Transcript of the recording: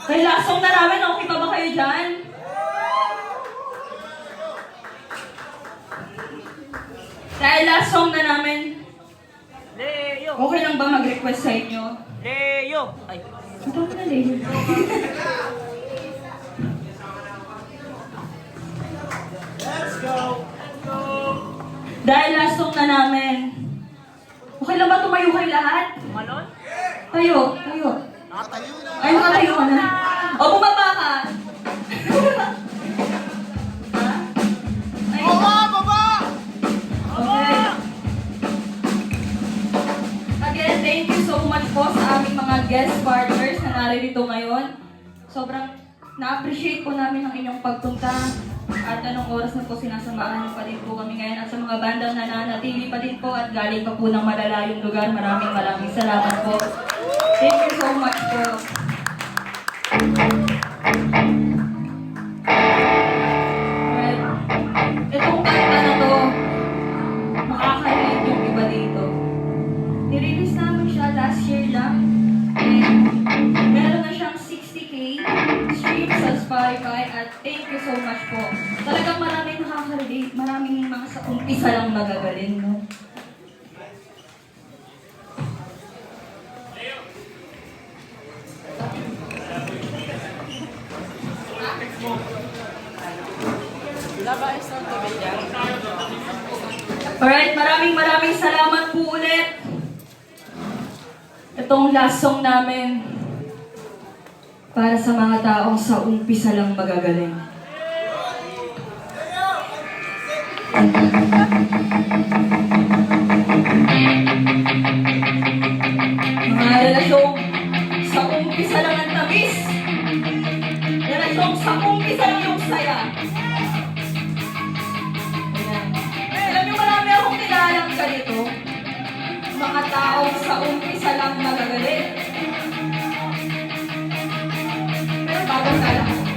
May last song na namin. Okay pa ba kayo dyan? Dahil last song na namin, Leo! okay lang ba mag-request sa inyo? Leo! Ay, Ito ko na, Leo. Dahil last song na namin, okay lang ba tumayo kayo lahat? malon? Tayo, tayo. Nakatayo na. Ay, nakatayo ka na. O, bumaba ka. Ha? Ay, Baba! Baba! okay. Again, thank you so much po sa aming mga guest partners na naririto ngayon. Sobrang na-appreciate po namin ang inyong pagpunta at anong oras na po sinasamahan niyo pa din po kami ngayon at sa mga bandang nananatili pa din po at galing pa po ng malalayong lugar. Maraming salamat po. Thank you so much po. Well, itong kanta na to, makaka-relate yung iba dito. Nirelease namin siya last year lang. And meron na siyang 60K streams sa Spotify at thank you so much po. Talagang maraming nakaka-relate, maraming mga sa umpisa lang magagaling, no? Alright, maraming salamat po ulit. Itong last song namin para sa mga taong sa umpisa lang magagaling. Mga relasyong sa umpisa lang ang tamis. Relasyong sa umpisa lang yung saya. Ayan. Alam niyo, marami akong kilalang ganito. Mga taong sa umpisa lang magagaling. Pero bago ka lang.